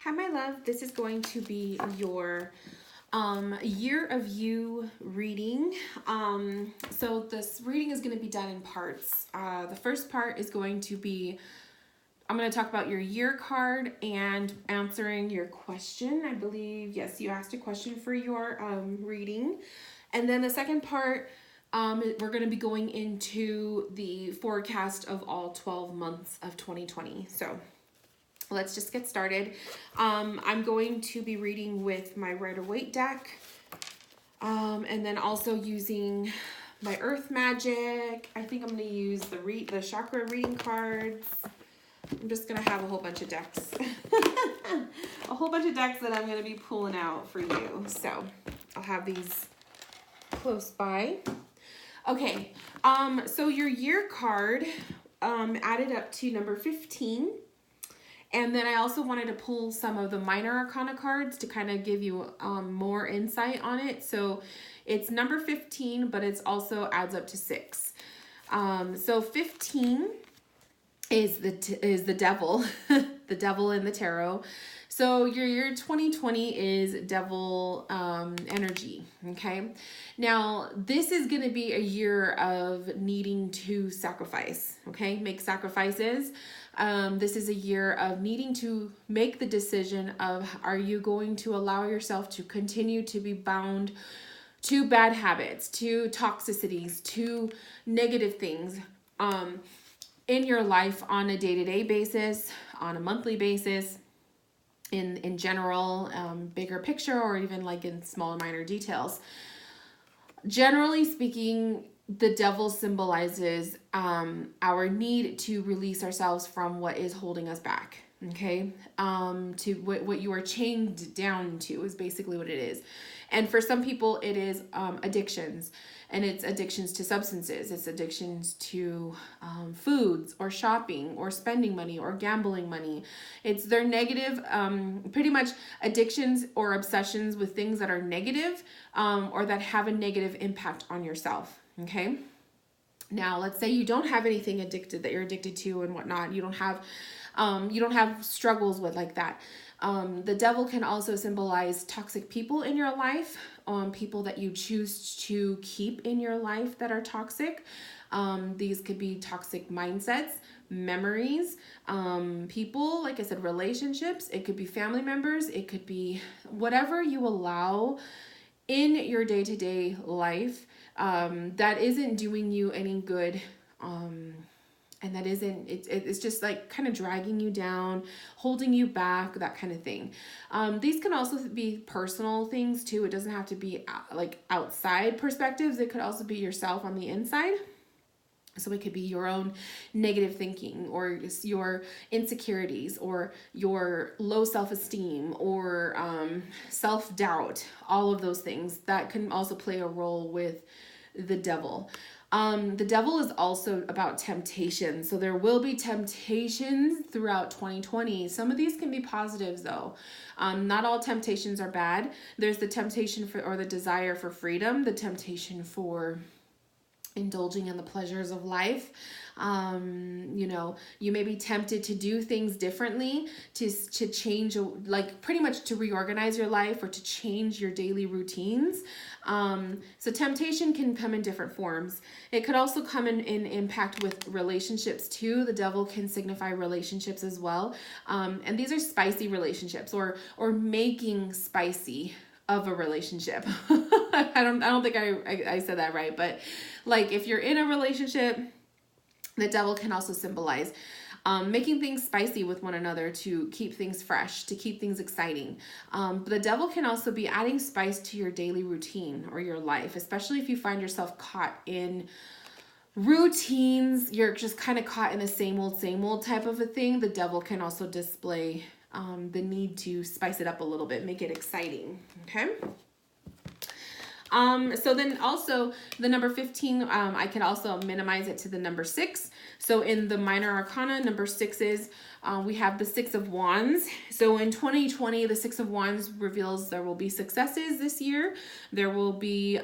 Hi, my love. This is going to be your year of you reading. So this reading is going to be done in parts. The first part is going to be, I'm going to talk about your year card and answering your question. I believe, yes, you asked a question for your reading. And then the second part, we're going to be going into the forecast of all 12 months of 2020. So let's just get started. I'm going to be reading with my Rider-Waite deck, and then also using my Earth Magic. I think I'm going to use the chakra reading cards. I'm just going to have a whole bunch of decks. A whole bunch of decks that I'm going to be pulling out for you. So I'll have these close by. Okay, so your year card added up to number 15. And then I also wanted to pull some of the minor arcana cards to kind of give you more insight on it. So it's number 15, but it's also adds up to 6. So 15 is the devil, the devil in the tarot. So your year 2020 is devil energy, okay? Now, this is going to be a year of needing to sacrifice, okay? Make sacrifices. This is a year of needing to make the decision of, are you going to allow yourself to continue to be bound to bad habits, to toxicities, to negative things in your life on a day-to-day basis, on a monthly basis, in general, bigger picture, or even like in small and minor details. Generally speaking, the devil symbolizes our need to release ourselves from what is holding us back. Okay, to what you are chained down to is basically what it is. And for some people, it is addictions, and it's addictions to substances. It's addictions to foods or shopping or spending money or gambling money. It's their negative, pretty much addictions or obsessions with things that are negative or that have a negative impact on yourself. Okay. Now, let's say you don't have anything addicted that you're addicted to and whatnot. You don't have struggles with like that. The devil can also symbolize toxic people in your life, people that you choose to keep in your life that are toxic. These could be toxic mindsets, memories, people, like I said, relationships. It could be family members. It could be whatever you allow in your day-to-day life that isn't doing you any good, and that isn't, it's just like kind of dragging you down, holding you back, that kind of thing. These can also be personal things too. It doesn't have to be like outside perspectives. It could also be yourself on the inside. So it could be your own negative thinking, or your insecurities, or your low self-esteem, or self-doubt, all of those things that can also play a role with the devil. The devil is also about temptation. So there will be temptations throughout 2020. Some of these can be positives though. Not all temptations are bad. There's the temptation for, or the desire for freedom, the temptation for indulging in the pleasures of life. You may be tempted to do things differently, to change, like pretty much to reorganize your life or to change your daily routines. So temptation can come in different forms. It could also come in impact with relationships too. The devil can signify relationships as well. And these are spicy relationships, or making spicy of a relationship. I don't think I said that right, but like if you're in a relationship, the devil can also symbolize making things spicy with one another to keep things fresh, to keep things exciting. But the devil can also be adding spice to your daily routine or your life, especially if you find yourself caught in routines. You're just kind of caught in the same old type of a thing. The devil can also display the need to spice it up a little bit, make it exciting. Okay. So then also the number 15, I can also minimize it to the number 6. So in the minor arcana, number 6 is, we have the 6 of Wands. So in 2020, the 6 of Wands reveals there will be successes this year. There will be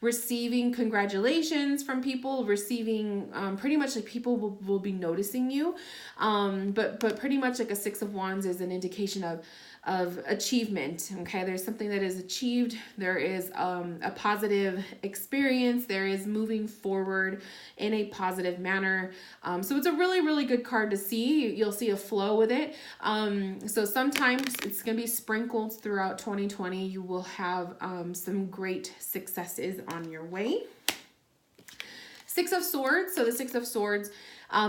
receiving congratulations from people, receiving pretty much like people will be noticing you. But pretty much like a 6 of Wands is an indication of achievement. Okay, there's something that is achieved. There is a positive experience. There is moving forward in a positive manner. So it's a really, really good card to see. You'll see a flow with it. So sometimes it's going to be sprinkled throughout 2020. You will have some great successes on your way. 6 of Swords. So the 6 of Swords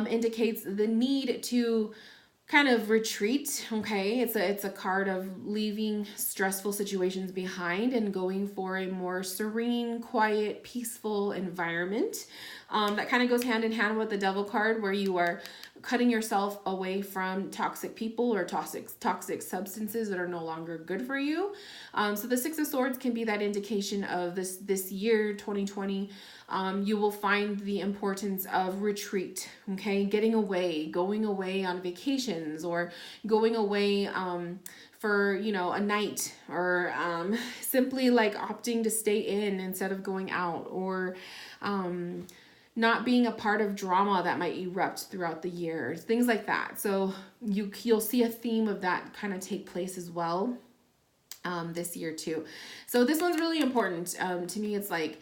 indicates the need to kind of retreat. Okay, it's a card of leaving stressful situations behind and going for a more serene, quiet, peaceful environment. That kind of goes hand in hand with the Devil card, where you are cutting yourself away from toxic people or toxic substances that are no longer good for you. So the 6 of Swords can be that indication of this year 2020. You will find the importance of retreat, okay? Getting away, going away on vacations, or going away for, a night, or simply like opting to stay in instead of going out, or not being a part of drama that might erupt throughout the year, things like that. So you'll see a theme of that kind of take place as well this year too. So this one's really important. To me, it's like,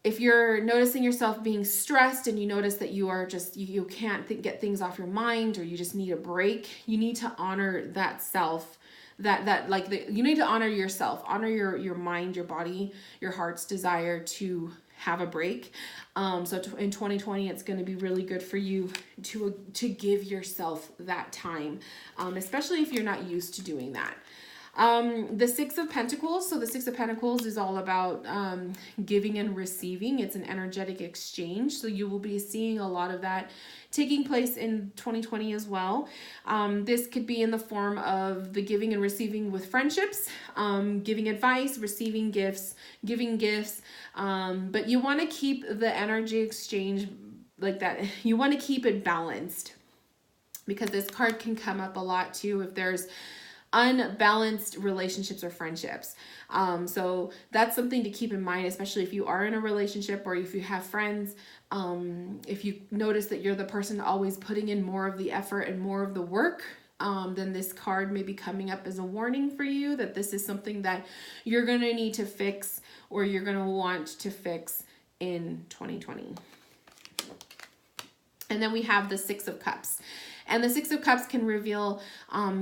if you're noticing yourself being stressed and you notice that you are just, you can't get things off your mind, or you just need a break, you need to honor that self, you need to honor yourself, honor your mind, your body, your heart's desire to have a break. So in 2020, it's going to be really good for you to give yourself that time, especially if you're not used to doing that. The 6 of Pentacles. So the 6 of Pentacles is all about giving and receiving. It's an energetic exchange. So you will be seeing a lot of that taking place in 2020 as well. This could be in the form of the giving and receiving with friendships, giving advice, receiving gifts, giving gifts. But you want to keep the energy exchange like that. You want to keep it balanced, because this card can come up a lot too if there's unbalanced relationships or friendships. So that's something to keep in mind, especially if you are in a relationship or if you have friends. If you notice that you're the person always putting in more of the effort and more of the work, then this card may be coming up as a warning for you that this is something that you're going to need to fix, or you're going to want to fix in 2020. And then we have the 6 of Cups. And the 6 of Cups can reveal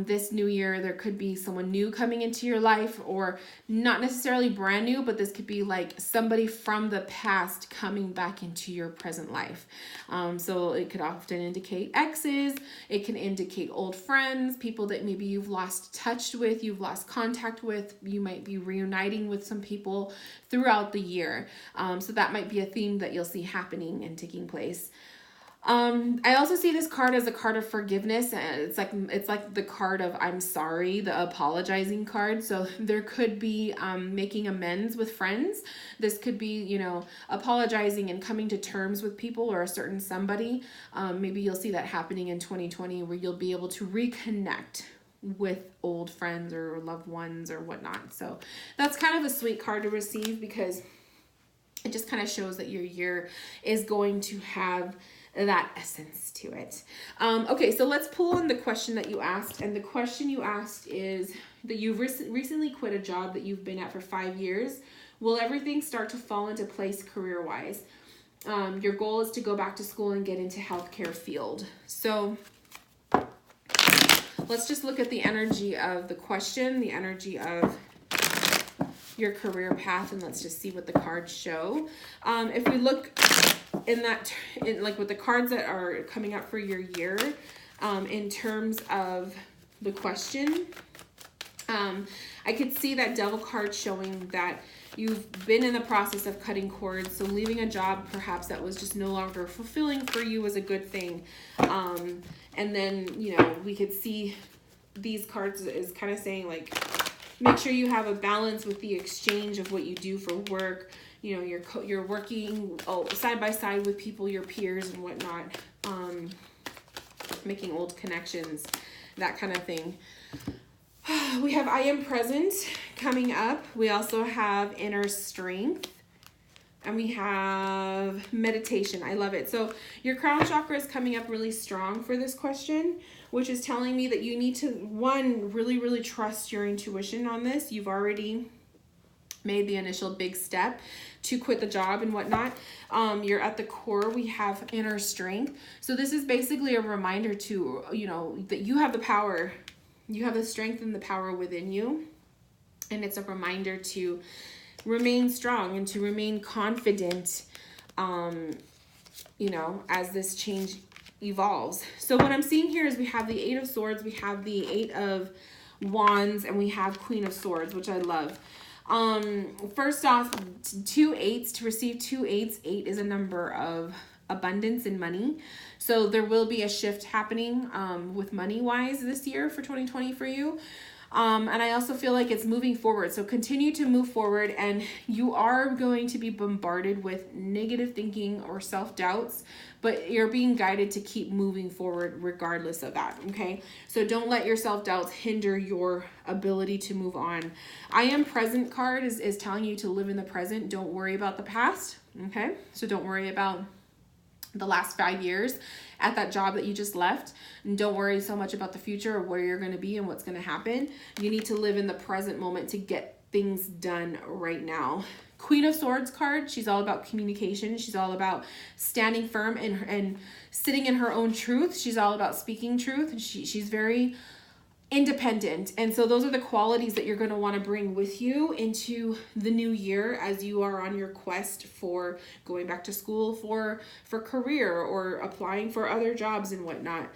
this new year, there could be someone new coming into your life, or not necessarily brand new, but this could be like somebody from the past coming back into your present life. So it could often indicate exes. It can indicate old friends, people that maybe you've lost touch with, you've lost contact with. You might be reuniting with some people throughout the year. So that might be a theme that you'll see happening and taking place. I also see this card as a card of forgiveness. It's like the card of I'm sorry, the apologizing card. So there could be making amends with friends. This could be, apologizing and coming to terms with people or a certain somebody. Maybe you'll see that happening in 2020, where you'll be able to reconnect with old friends or loved ones or whatnot. So that's kind of a sweet card to receive, because it just kind of shows that your year is going to have that essence to it. Okay, so let's pull on the question that you asked. And the question you asked is that you've recently quit a job that you've been at for 5 years. Will everything start to fall into place career-wise? Your goal is to go back to school and get into healthcare field. So let's just look at the energy of the question, the energy of your career path, and let's just see what the cards show. If we look like with the cards that are coming up for your year, in terms of the question, I could see that Devil card showing that you've been in the process of cutting cords. So leaving a job perhaps that was just no longer fulfilling for you was a good thing. And then, we could see these cards is kind of saying like, make sure you have a balance with the exchange of what you do for work. You know, you're working side by side with people, your peers and whatnot, making old connections, that kind of thing. We have I am present coming up. We also have inner strength. And we have meditation. I love it. So your crown chakra is coming up really strong for this question, which is telling me that you need to, one, really, really trust your intuition on this. You've already made the initial big step to quit the job and whatnot. You're at the core. We have inner strength. So this is basically a reminder to, you know, that you have the power. You have the strength and the power within you. And it's a reminder to remain strong and to remain confident, you know, as this change evolves. So what I'm seeing here is we have the 8 of Swords, we have the 8 of Wands, and we have Queen of Swords, which I love. First off, 2 8s, to receive 2 8s, 8 is a number of abundance and money. So there will be a shift happening with money-wise this year for 2020 for you. And I also feel like it's moving forward. So continue to move forward, and you are going to be bombarded with negative thinking or self-doubts, but you're being guided to keep moving forward regardless of that, okay? So don't let your self-doubts hinder your ability to move on. I am present card is telling you to live in the present. Don't worry about the past, okay? So don't worry about the last 5 years at that job that you just left, and don't worry so much about the future or where you're going to be and what's going to happen. You need to live in the present moment to get things done right now. Queen of Swords card, she's all about communication. She's all about standing firm and sitting in her own truth. She's all about speaking truth. She's very independent. And so those are the qualities that you're going to want to bring with you into the new year as you are on your quest for going back to school for career or applying for other jobs and whatnot.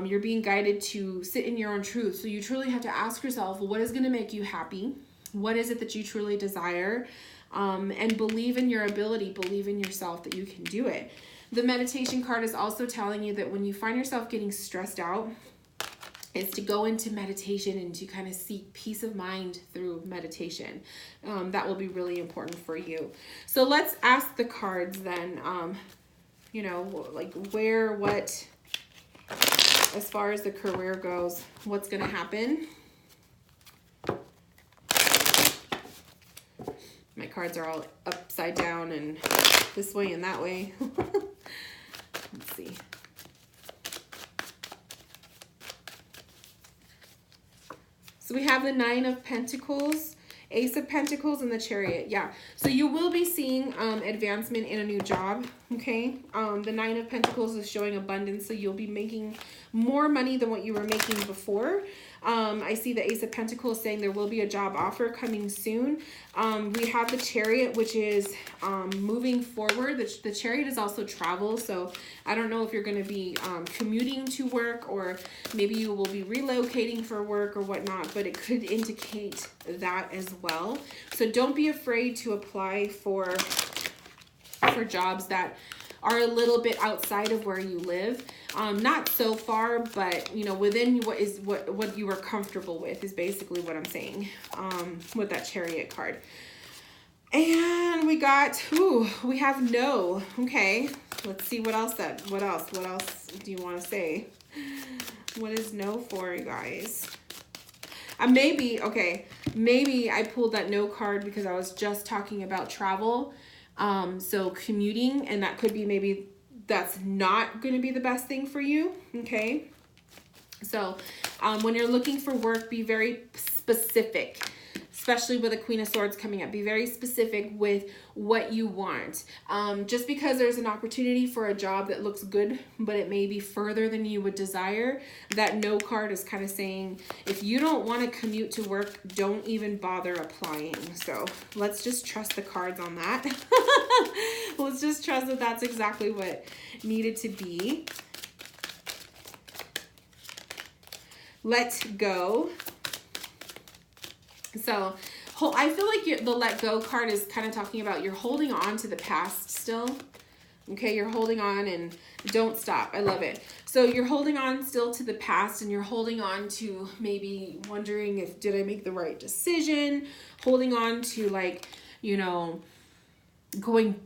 You're being guided to sit in your own truth. So you truly have to ask yourself, what is going to make you happy? What is it that you truly desire? And believe in your ability, believe in yourself that you can do it. The meditation card is also telling you that when you find yourself getting stressed out, is to go into meditation and to kind of seek peace of mind through meditation. That will be really important for you. So let's ask the cards then, you know, like where, what, as far as the career goes, what's going to happen. My cards are all upside down and this way and that way. Let's see. So we have the 9 of Pentacles, Ace of Pentacles, and the Chariot. Yeah, so you will be seeing advancement in a new job, okay? The 9 of Pentacles is showing abundance, so you'll be making more money than what you were making before. I see the Ace of Pentacles saying there will be a job offer coming soon. We have the Chariot, which is moving forward. The Chariot is also travel, so I don't know if you're going to be commuting to work, or maybe you will be relocating for work or whatnot, but it could indicate that as well. So don't be afraid to apply for jobs that are a little bit outside of where you live. Not so far, but you know, within what you are comfortable with is basically what I'm saying with that Chariot card. And we got, we have no. Okay, let's see what else what else do you want to say? What is no for, you guys? Maybe I pulled that no card because I was just talking about travel. So commuting, and that could be maybe that's not going to be the best thing for you. Okay. So, when you're looking for work, be very specific, especially with the Queen of Swords coming up. Be very specific with what you want. Just because there's an opportunity for a job that looks good, but it may be further than you would desire, that no card is kind of saying, if you don't want to commute to work, don't even bother applying. So let's just trust the cards on that. Let's just trust that that's exactly what needed to be. Let go. So I feel like the let go card is kind of talking about you're holding on to the past still. Okay, you're holding on and don't stop. I love it. So you're holding on still to the past, and you're holding on to maybe wondering if, did I make the right decision? Holding on to like, you know,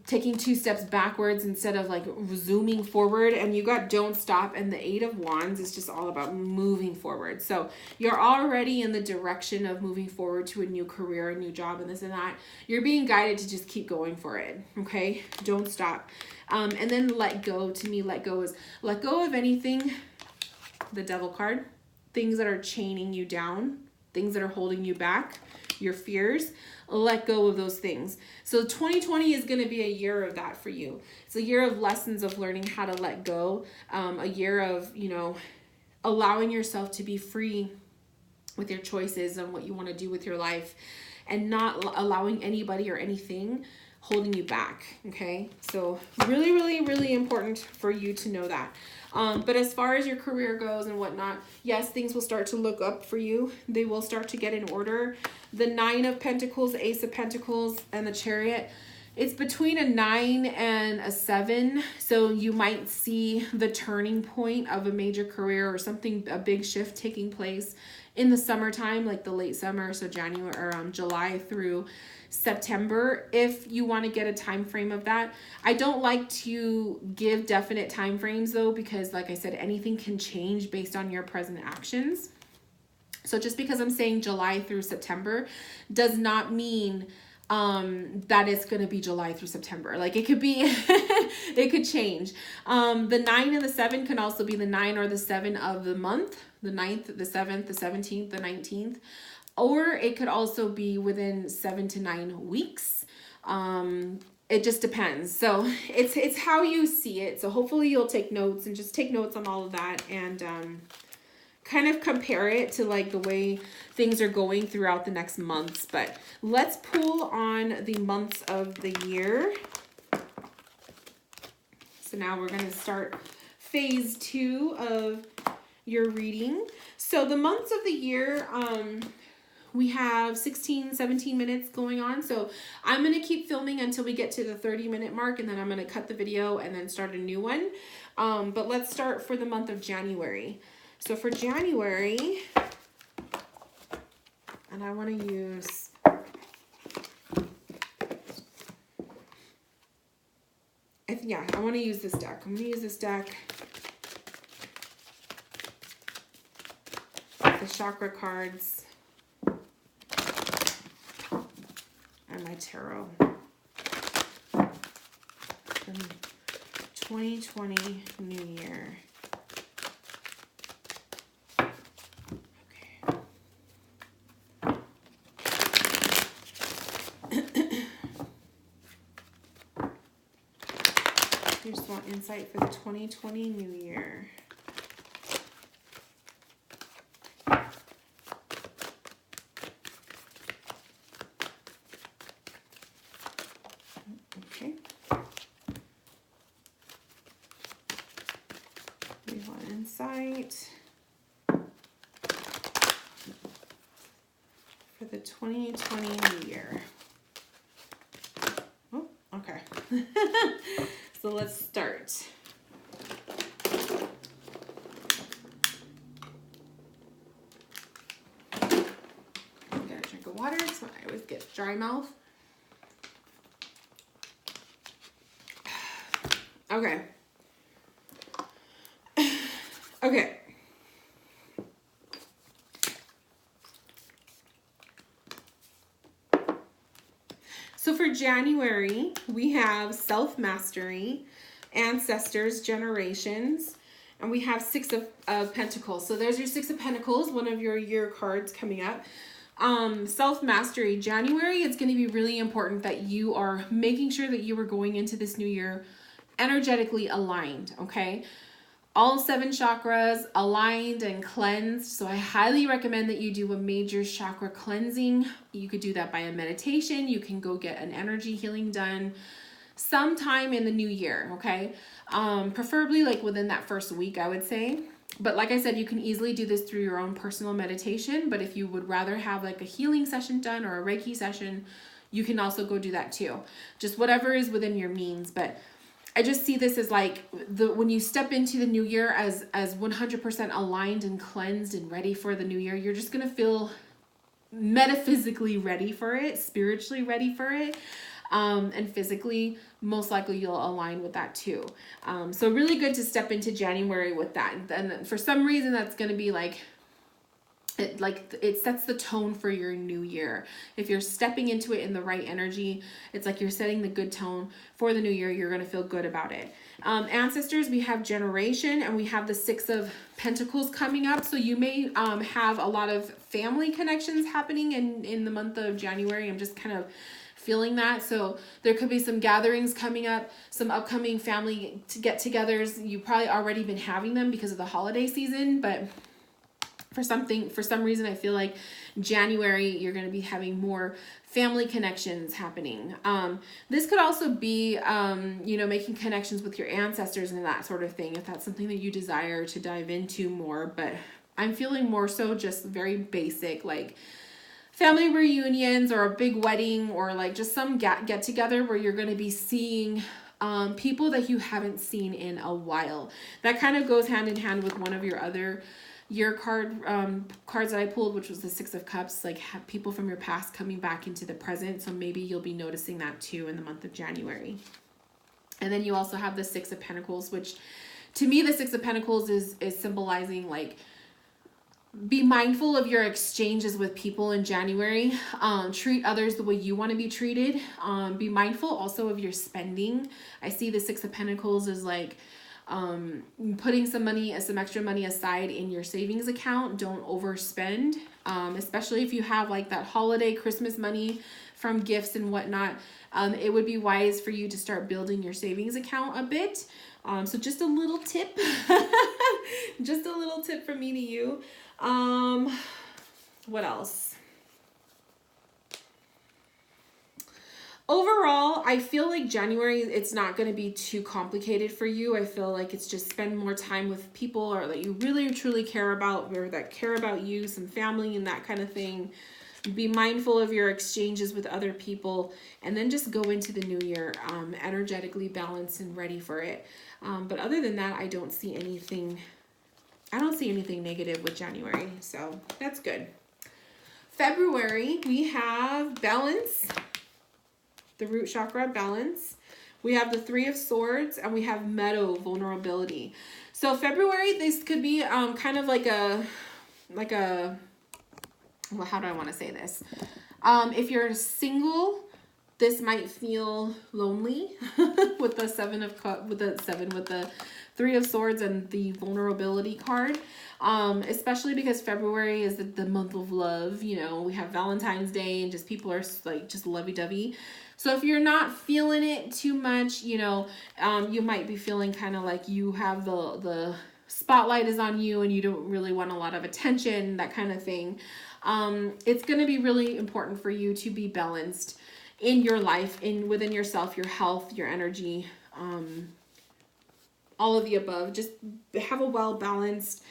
taking 2 steps backwards instead of like zooming forward. And you got don't stop, and the 8 of Wands is just all about moving forward. So you're already in the direction of moving forward to a new career, a new job, and this and that. You're being guided to just keep going for it. Okay, don't stop. And then let go. To me, let go is let go of anything, the Devil card, things that are chaining you down, things that are holding you back, your fears. Let go of those things. So 2020 is going to be a year of that for you. It's a year of lessons of learning how to let go, a year of, you know, allowing yourself to be free with your choices and what you want to do with your life, and not allowing anybody or anything holding you back. Okay, so really, really, really important for you to know that. But as far as your career goes and whatnot, yes, things will start to look up for you. They will start to get in order. The 9 of Pentacles, Ace of Pentacles, and the Chariot, it's between a 9 and a 7. So you might see the turning point of a major career or something, a big shift taking place in the summertime, like the late summer. So January or July through September, if you want to get a time frame of that. I don't like to give definite time frames though, because like I said, anything can change based on your present actions. So just because I'm saying July through September does not mean that it's going to be July through September. Like it could be, it could change. The 9 and the 7 can also be the 9 or the 7 of the month, the 9th, the 7th, the 17th, the 19th. Or it could also be within 7 to 9 weeks. It just depends. So it's how you see it. So hopefully you'll take notes and just take notes on all of that, and kind of compare it to like the way things are going throughout the next months. But let's pull on the months of the year. So now we're going to start phase 2 of your reading. So the months of the year, we have 16, 17 minutes going on. So I'm going to keep filming until we get to the 30-minute mark, and then I'm going to cut the video and then start a new one. But let's start for the month of January. So for January, and I want to use, I want to use this deck. I'm going to use this deck. The chakra cards. And my tarot. 2020 New Year. Here's one insight for the 2020 New Year. Okay. We want insight for the 2020 New Year. Oh, okay. So let's start. I gotta drink of water, so I always get dry mouth. Okay. Okay. So for January, we have self-mastery, ancestors, generations, and we have 6 of Pentacles. So there's your 6 of Pentacles, one of your year cards coming up. Self-mastery, January, it's going to be really important that you are making sure that you are going into this new year energetically aligned, okay? All 7 chakras aligned and cleansed. So I highly recommend that you do a major chakra cleansing. You could do that by a meditation. You can go get an energy healing done sometime in the new year, okay? Preferably like within that first week, I would say. But like I said, you can easily do this through your own personal meditation. But if you would rather have like a healing session done or a Reiki session, you can also go do that too. Just whatever is within your means. But I just see this as like when you step into the new year as 100% aligned and cleansed and ready for the new year, you're just going to feel metaphysically ready for it, spiritually ready for it. And physically, most likely you'll align with that too. So really good to step into January with that. And for some reason, that's going to be like it sets the tone for your new year. If you're stepping into it in the right energy, it's like you're setting the good tone for the new year. You're going to feel good about it. Ancestors, we have generation, and we have the 6 of Pentacles coming up. So you may have a lot of family connections happening in the month of January. I'm just kind of feeling that. So there could be some gatherings coming up, some upcoming family get-togethers. You've probably already been having them because of the holiday season, but for some reason, I feel like January, you're going to be having more family connections happening. This could also be, making connections with your ancestors and that sort of thing, if that's something that you desire to dive into more. But I'm feeling more so just very basic, like family reunions or a big wedding, or like just some get together where you're going to be seeing people that you haven't seen in a while. That kind of goes hand in hand with one of your other year cards that I pulled, which was the 6 of Cups, like have people from your past coming back into the present. So maybe you'll be noticing that too in the month of January. And then you also have the 6 of Pentacles, which to me, the 6 of Pentacles is symbolizing like, be mindful of your exchanges with people in January. Treat others the way you want to be treated. Be mindful also of your spending. I see the 6 of Pentacles as like, putting some extra money aside in your savings account. Don't overspend, especially if you have like that holiday Christmas money from gifts and whatnot. It would be wise for you to start building your savings account a bit. So just a little tip, just a little tip from me to you. What else? Overall, I feel like January, it's not going to be too complicated for you. I feel like it's just spend more time with people or that you really truly care about, or that care about you, some family and that kind of thing. Be mindful of your exchanges with other people, and then just go into the new year energetically balanced and ready for it. But other than that, I don't see anything negative with January. So that's good. February, we have balance. The root chakra, balance. We have the 3 of Swords, and we have meadow, vulnerability. So February, this could be kind of like a well, how do I want to say this? If you're single, this might feel lonely with the 7 of Cups, with the 3 of Swords and the vulnerability card. Especially because February is the month of love. You know, we have Valentine's Day and just people are like just lovey-dovey. So if you're not feeling it too much, you know, you might be feeling kind of like you have the spotlight is on you and you don't really want a lot of attention, that kind of thing. It's going to be really important for you to be balanced in your life, within yourself, your health, your energy, all of the above. Just have a well-balanced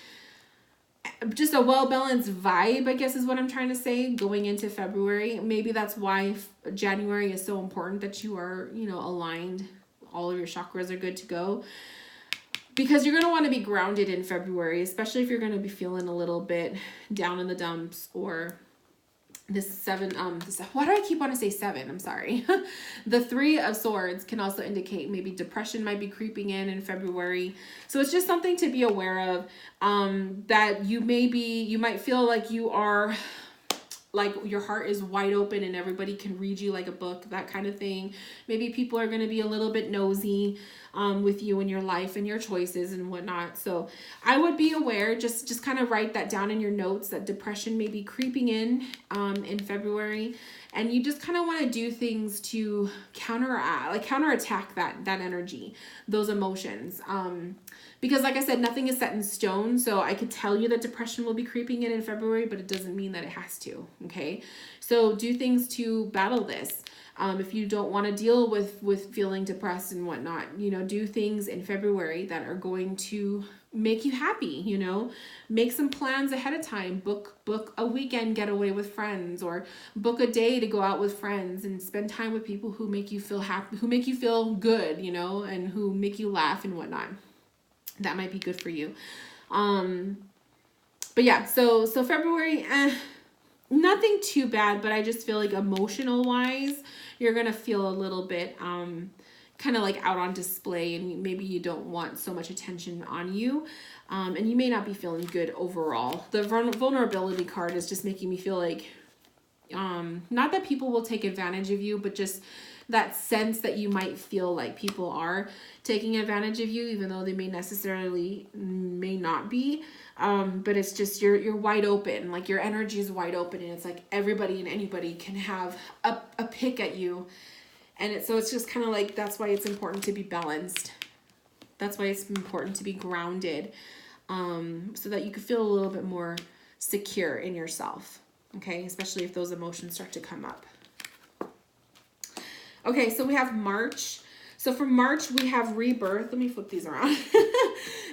vibe, I guess is what I'm trying to say, going into February. Maybe that's why January is so important, that you are, aligned. All of your chakras are good to go. Because you're going to want to be grounded in February, especially if you're going to be feeling a little bit down in the dumps, or this 7, why do I keep wanting to say 7? I'm sorry. The 3 of Swords can also indicate maybe depression might be creeping in February. So it's just something to be aware of, that you might feel like you are, like your heart is wide open and everybody can read you like a book, that kind of thing. Maybe people are going to be a little bit nosy with you and your life and your choices and whatnot. So I would be aware, just kind of write that down in your notes, that depression may be creeping in February. And you just kind of want to do things to counterattack that energy, those emotions. Because like I said, nothing is set in stone. So I could tell you that depression will be creeping in February, but it doesn't mean that it has to. Okay. So do things to battle this. If you don't want to deal with feeling depressed and whatnot, do things in February that are going to make you happy, you know. Make some plans ahead of time. Book a weekend getaway with friends, or book a day to go out with friends and spend time with people who make you feel happy, who make you feel good, you know, and who make you laugh and whatnot. That might be good for you. But yeah, so February, nothing too bad, but I just feel like emotional wise, you're gonna feel a little bit kind of like out on display, and maybe you don't want so much attention on you, and you may not be feeling good overall. The vulnerability card is just making me feel like not that people will take advantage of you, but just that sense that you might feel like people are taking advantage of you, even though they may not be. But it's just you're wide open, like your energy is wide open, and it's like everybody and anybody can have a pick at you. And so it's just kind of like, that's why it's important to be balanced. That's why it's important to be grounded, so that you can feel a little bit more secure in yourself. Okay, especially if those emotions start to come up. Okay, so we have March. So for March, we have rebirth. Let me flip these around.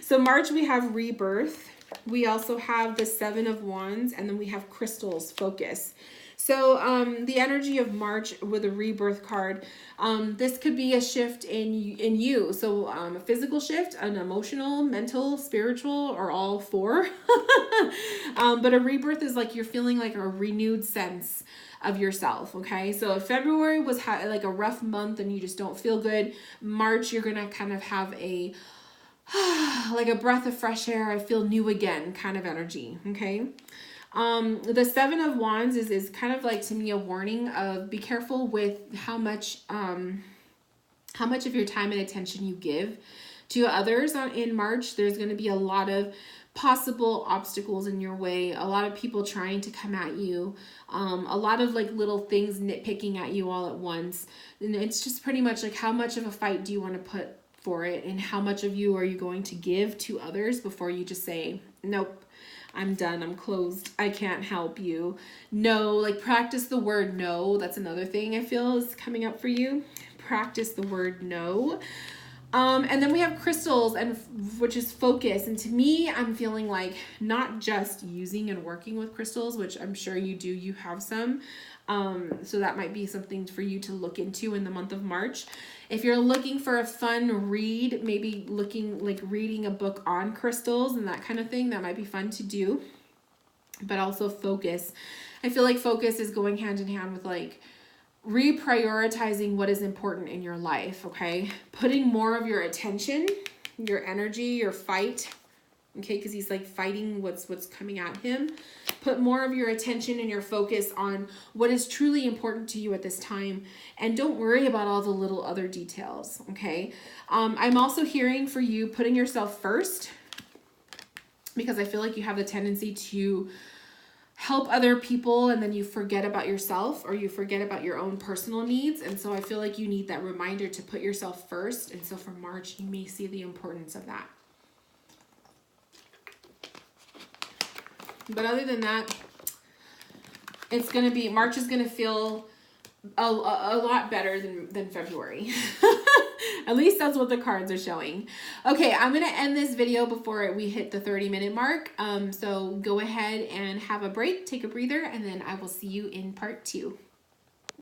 So March, we have rebirth. We also have the 7 of Wands, and then we have crystals, focus. So the energy of March with a rebirth card, this could be a shift in you. So a physical shift, an emotional, mental, spiritual, or all four. But a rebirth is like you're feeling like a renewed sense of yourself. Okay, so if February was like a rough month and you just don't feel good, March you're gonna kind of have a like a breath of fresh air, I feel new again kind of energy. Okay. The 7 of Wands is kind of like, to me, a warning of be careful with how much of your time and attention you give to others in March. There's going to be a lot of possible obstacles in your way, a lot of people trying to come at you, a lot of like little things nitpicking at you all at once. And it's just pretty much like, how much of a fight do you want to put for it, and how much of you are you going to give to others before you just say, nope, I'm done, I'm closed, I can't help you. No, like practice the word no. That's another thing I feel is coming up for you. Practice the word no. And then we have crystals, and which is focus. And to me, I'm feeling like not just using and working with crystals, which I'm sure you do, you have some. So that might be something for you to look into in the month of March. If you're looking for a fun read, maybe reading a book on crystals and that kind of thing, that might be fun to do. But also focus. I feel like focus is going hand in hand with like reprioritizing what is important in your life, okay? Putting more of your attention, your energy, your fight, okay? Because he's like fighting what's coming at him. Put more of your attention and your focus on what is truly important to you at this time, and don't worry about all the little other details, okay? I'm also hearing for you putting yourself first, because I feel like you have the tendency to help other people and then you forget about yourself, or you forget about your own personal needs. And so I feel like you need that reminder to put yourself first. And so for March, you may see the importance of that. But other than that, it's going to be, March is going to feel a lot better than February. At least that's what the cards are showing. Okay, I'm going to end this video before we hit the 30-minute mark. So go ahead and have a break, take a breather, and then I will see you in part 2.